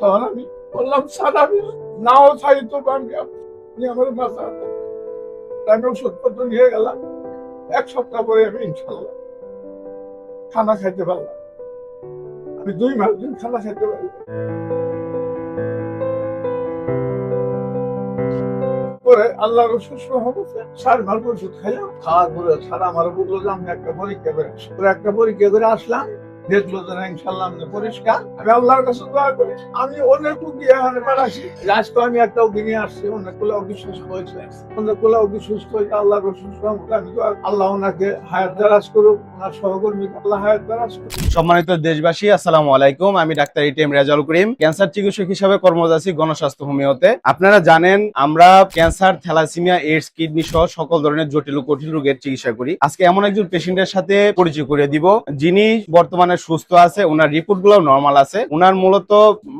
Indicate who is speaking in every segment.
Speaker 1: তখন আমি বললাম স্যার আমি নাও চাই তো আমি আমার মাথা আমি ওষুধপত্র নিয়ে গেলাম। 1 সপ্তাহ পরে আমি ইনশাল্লাহ খানা খাইতে পারলাম। আমি 2 মাস দিন খানা খাইতে পারলাম। পরে আল্লাহর অশেষ রহমতে 4 মাস ওষুধ খাইলাম। খাওয়ার পরে স্যার আমার বললো যে আমি একটা পরীক্ষা করে আসি। পরে একটা পরীক্ষা করে আসলাম, দেখলো যে না ইনশাল্লাহ আমি পরিষ্কার। আমি আল্লাহর কাছে দোয়া করি, আমি অনেক উকি এখানে পাঠাচ্ছি। আজকে আমি একটা উকি নিয়ে আসছি, অনেকগুলো উকি সুস্থ হয়েছে, অনেকগুলো উকি সুস্থ হয়েছে। আল্লাহর অশেষ রহমতে আমি দোয়া আল্লাহ ওনাকে হায়াত দারাজ করুক, ওনার সহকর্মীকে আল্লাহ হায়াত দারাজ করুক।
Speaker 2: সম্মানিত দেশবাসী, আসসালামু আলাইকুম। আমি doctor ATM Rezaul Karim, cancer চিকিৎসক হিসেবে কর্মরত আছি গণস্বাস্থ্য হোমিওতে। আপনারা জানেন আমরা ক্যান্সার, থ্যালাসেমিয়া, এইডস, কিডনি সহ সকল ধরনের জটিল ও কঠিন রোগের চিকিৎসা করি। আজকে এমন একজন পেশেন্টের সাথে পরিচয় করে দিব যিনি বর্তমানে সুস্থ আছে, ওনার রিপোর্ট গুলো নর্মাল আছে। ওনার মূলত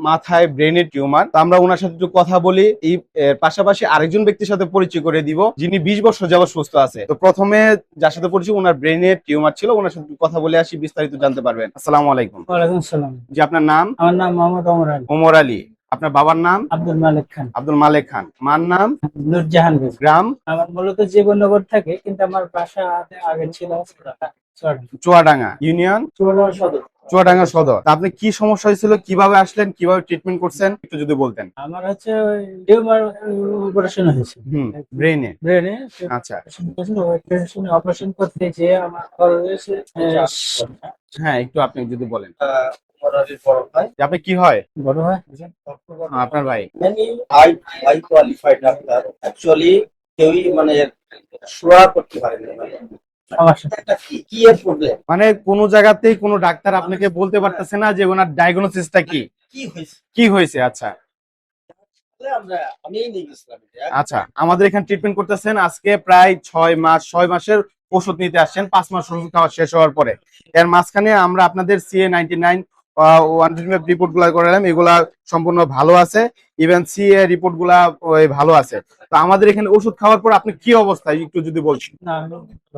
Speaker 2: মাথায় ব্রেনের টিউমার। তো আমরা ওনার সাথে একটু কথা বলি। এই পাশাপাশি আরেকজন ব্যক্তির সাথে পরিচয় করে দিব যিনি 20 বছর যাবত সুস্থ আছে। তো প্রথমে যার সাথে পরিচয়, ওনার ব্রেনের টিউমার ছিল, ওনার সাথে কথা বলে আসি, বিস্তারিত জানতে পারবেন। আসসালামু আলাইকুম।
Speaker 3: ওয়ালাইকুম সালাম।
Speaker 2: জি, আপনার নাম?
Speaker 3: আমার নাম মোহাম্মদ ওমর আলী।
Speaker 2: ওমর আলী। আপনার বাবার নাম?
Speaker 3: আব্দুল মালিক খান।
Speaker 2: আব্দুল মালেক খান। মার নাম?
Speaker 3: নূরজাহান বেগম।
Speaker 2: গ্রাম?
Speaker 3: আমার মূলত জীবননগর থাকে, কিন্তু আমার বাসা আগে ছিল
Speaker 2: চুয়াডাঙ্গা ইউনিয়ন,
Speaker 3: চুয়াডাঙ্গা সদর।
Speaker 2: চুয়াডাঙ্গা সদর। তা আপনি কি সমস্যা হয়েছিল, কিভাবে আসলেন, কিভাবে ট্রিটমেন্ট করছেন, একটু যদি বলতেন।
Speaker 3: আমার হচ্ছে টিউমার অপারেশন হয়েছে
Speaker 2: ব্রেনে।
Speaker 3: ব্রেনে।
Speaker 2: আচ্ছা,
Speaker 3: অপারেশন করতে যে আমার খরচ হয়েছে
Speaker 2: হ্যাঁ, একটু আপনি যদি বলেন। যে আপনি কি হয়?
Speaker 3: বড় হয়
Speaker 2: আপনার ভাই?
Speaker 4: High high qualified doctor actually কেউই মানে শোয়া করতে পারে না।
Speaker 3: সমস্যা।
Speaker 4: একটা কি এর প্রবলেম,
Speaker 2: মানে কোন জায়গাতেই কোনো ডাক্তার আপনাকে বলতে পারতেছে না যে ওনার ডায়াগনোসিসটা কি
Speaker 4: কি হয়েছে
Speaker 2: কি হয়েছে। আচ্ছা
Speaker 4: আমি নিয়ে গেছিলাম এটা।
Speaker 2: আচ্ছা, আমাদের এখানে ট্রিটমেন্ট করতেছেন আজকে প্রায় 6 মাসের ওষুধ নিতে আসছেন। 5 মাস ওষুধ খাওয়া শেষ হওয়ার পরে এর মাঝখানে আমরা আপনাদের CA-99 রিপোর্ট গুলা করালাম, এগুলা সম্পূর্ণ ভালো আছে। ইভেন CA রিপোর্ট গুলা ভালো আছে। তো আমাদের এখানে ওষুধ খাওয়ার পর আপনি কি অবস্থা একটু যদি বলছেন।
Speaker 3: না, আমি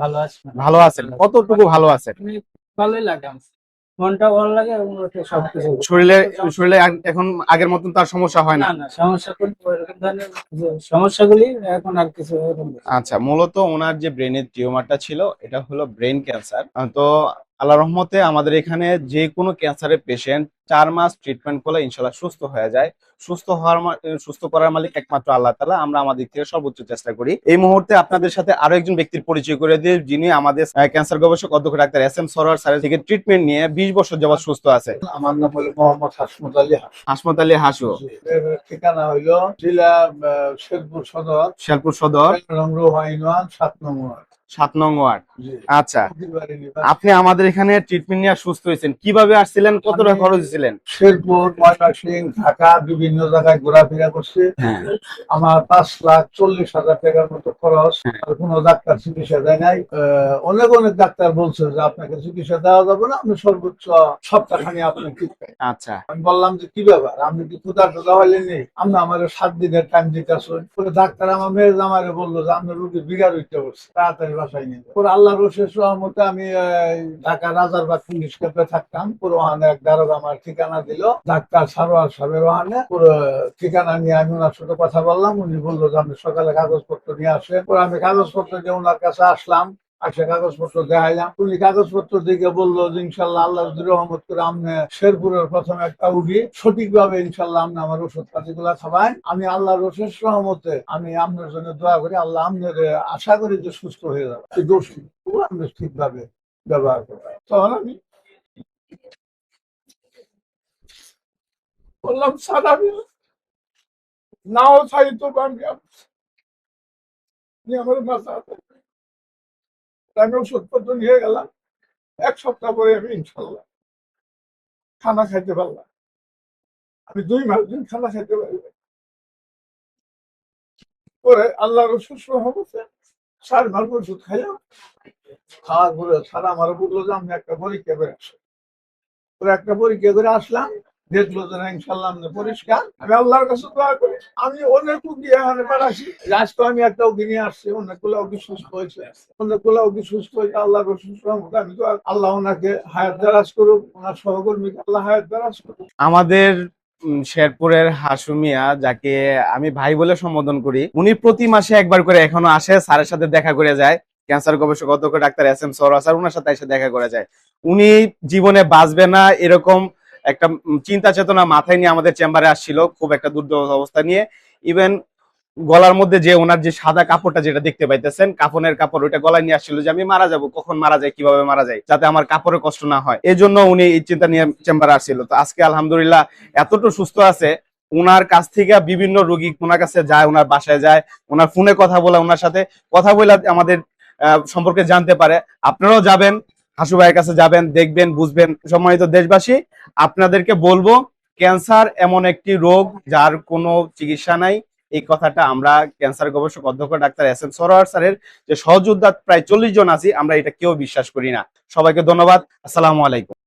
Speaker 3: ভালো আছি।
Speaker 2: ভালো আছেন? কতটুকু ভালো আছেন?
Speaker 3: আমি ভালোই লাগে, আমার মনটা ভালো লাগে এবং সবকিছু
Speaker 2: শরীরে শরীরে এখন আগের মতন তার সমস্যা হয় না?
Speaker 3: না না, সমস্যা কোন ওইরকম ধরনের যে সমস্যাগুলি এখন আর কিছু এরকম নেই।
Speaker 2: আচ্ছা, মূলত ওনার যে ব্রেনের টিউমারটা ছিল এটা হলো ব্রেন ক্যান্সার। তো আল্লাহ রহমতে আমাদের এখানে যে কোনো ক্যান্সারের পেশেন্ট 4 মাস ট্রিটমেন্ট করলে ইনশাল্লাহ সুস্থ হয়ে যায়। সুস্থ করার মালিক একমাত্র আল্লাহ তাআলা। আমরা আমাদের থেকে সর্বোচ্চ চেষ্টা করি। এই মুহূর্তে আপনাদের সাথে আরো একজন ব্যক্তির পরিচয় করে দিই যিনি আমাদের ক্যান্সার গবেষক অধ্যক্ষ ডাক্তার SM সরোয়ার স্যারের থেকে ট্রিটমেন্ট নিয়ে 20 বছর যাবত সুস্থ আছে।
Speaker 1: আমার নাম হলো মোহাম্মদ হাসমত আলী
Speaker 2: হাসমত আলী হাসু।
Speaker 1: এর ঠিকানা হইলো জেলা শেরপুর সদর,
Speaker 2: শেরপুর সদর,
Speaker 1: রোহা ইউনিয়ন 7 নং ওয়ার্ড।
Speaker 2: 7 নং ওয়ার্ড।
Speaker 1: জি।
Speaker 2: আচ্ছা,
Speaker 1: প্রতিবারই নিবা।
Speaker 2: আপনি আমাদের এখানে ট্রিটমেন্ট নিয়ে সুস্থ হয়েছেন, কিভাবে আসছিলেন, কত টাকা খরচ হয়েছিলেন?
Speaker 1: শেরপুর, ময়মনসিংহ, ঢাকা বিভিন্ন জায়গায় ঘোরাফেরা করছে।
Speaker 2: হ্যাঁ।
Speaker 1: আমার 5,40,000 টাকার মতো খরচ। আর কোনো ডাক্তার চিকিৎসা দেয় নাই। অনেক অনেক ডাক্তার বলছে যে আপনাকে চিকিৎসা দেওয়া যাবে না, আপনি সর্বোচ্চ সপ্তাহখানি আপনি ঠিক পাই।
Speaker 2: আচ্ছা,
Speaker 1: আমি বললাম যে কি ব্যাপার, আপনি কি ক্ষুদা টুদা হইলে নেই, আপনি আমার 7 দিনের টাইম দিতে আসুন। পরে ডাক্তার আমার মেয়ের জামাইরে বললো যে আপনার রোগী বিঘার উঠতে পড়ছে, তাড়াতাড়ি বাসায় নিয়ে যান। পরে আল্লাহর অশেষ রহমতে আমি ঢাকা রাজারবাগ পুলিশ ক্যাম্পে থাকতাম। পুরো ওখানে এক দারোগা আমার ঠিকানা দিল, ডাক্তার সারোয়ার সাহেবের ওখানে। পুরো ঠিকানা নিয়ে আমি ওনার সাথে কথা বললাম। উনি বললো যে আপনি সকালে কাগজপত্র নিয়ে আসেন। পরে আমি কাগজপত্র নিয়ে ওনার কাছে আসলাম। আচ্ছা, কাগজপত্র দেখাইলাম। উনি কাগজপত্র দিকে বললো যে ইনশাল্লাহ আল্লাহ যদি রহমত করে আপনি শেরপুরের প্রথম একটা উঠি সঠিকভাবে ইনশাল্লাহ আপনি আমার ওষুধ পাতি গুলা খাবাই। আমি আল্লাহর অশেষ রহমতে আমি আপনার জন্য দোয়া করি, আল্লাহ আপনার আশা করি যে সুস্থ হয়ে যাবে। এই দোষী আপনি ঠিকভাবে ব্যবহার করবেন। তখন আমি বললাম স্যার আমি নাও চাই তো আমি আমার মাথা আমি ওষুধপত্র নিয়ে গেলাম। 1 সপ্তাহ পরে আমি ইনশাল্লাহ খানা খাইতে পারলাম। আমি 2 মাস দিন খানা খাইতে পারলাম। পরে আল্লাহর অশেষ রহমতে 4 মাস ওষুধ খাইলাম। খাওয়ার পরে স্যার আমার বললো যে আমি একটা পরীক্ষা করে আসি। পরে একটা পরীক্ষা করে আসলাম, দেখলো যে না ইনশাল্লাহ আপনি পরিষ্কার। আমি আল্লাহর কাছে দোয়া করি, আমি অনেক উকি এখানে পাঠাচ্ছি। আজকে আমি একটা উকি নিয়ে আসছি, অনেকগুলো উকি সুস্থ হয়েছে, অনেকগুলো উকি সুস্থ হয়েছে। আল্লাহর অশেষ রহমতে আমি দোয়া, আল্লাহ ওনাকে হায়াত দারাজ করুক, ওনার সহকর্মীকে আল্লাহ হায়াত দারাজ করুক।
Speaker 2: আমাদের শেরপুরের হাসু মিয়া, যাকে আমি ভাই বলে সম্বোধন করি, উনি প্রতি মাসে একবার করে এখনো আসে, স্যারের সাথে দেখা করে যায়। ক্যান্সার গবেষক অধ্যক্ষ ডাক্তার SM সরোয়ার স্যার, ওনার সাথে এসে দেখা করে যায়। উনি জীবনে বাঁচবে না এরকম একটা চিন্তা চেতনা মাথায় নিয়ে আমাদের চেম্বারে আসছিল, খুব একটা দুর্দশা অবস্থা নিয়ে। ইভেন গলার মধ্যে যে ওনার যে সাদা কাপড়টা যেটা দেখতে পাইতেছেন, কাফনের কাপড়, ওইটা গলায় নিয়ে আসছিল যে আমি মারা যাব, কখন মারা যায়, কিভাবে মারা যায়, যাতে আমার কাপড়ের কষ্ট না হয়। এই জন্য উনি এই চিন্তা নিয়ে চেম্বারে আসছিল। তো আজকে আলহামদুলিল্লাহ এতটুকু সুস্থ আছে। ওনার কাছ থেকে বিভিন্ন রোগী ওনার কাছে যায়, ওনার বাসায় যায়, ওনার ফোনে কথা বলে, ওনার সাথে কথা বলে আমাদের সম্পর্কে জানতে পারে। আপনারাও যাবেন, হাসু ভাইয়ের কাছে যাবেন, দেখবেন, বুঝবেন। সম্মানিত দেশবাসী, আপনাদেরকে বলবো, ক্যান্সার এমন একটি রোগ যার কোনো চিকিৎসা নাই। এই কথাটা আমরা ক্যান্সার গবেষক অধ্যক্ষ ডাক্তার SM সরোয়ার স্যারের যে সহযোদ্ধা প্রায় 40 জন আছি, আমরা এটা কেউ বিশ্বাস করি না। সবাইকে ধন্যবাদ। আসসালামু আলাইকুম।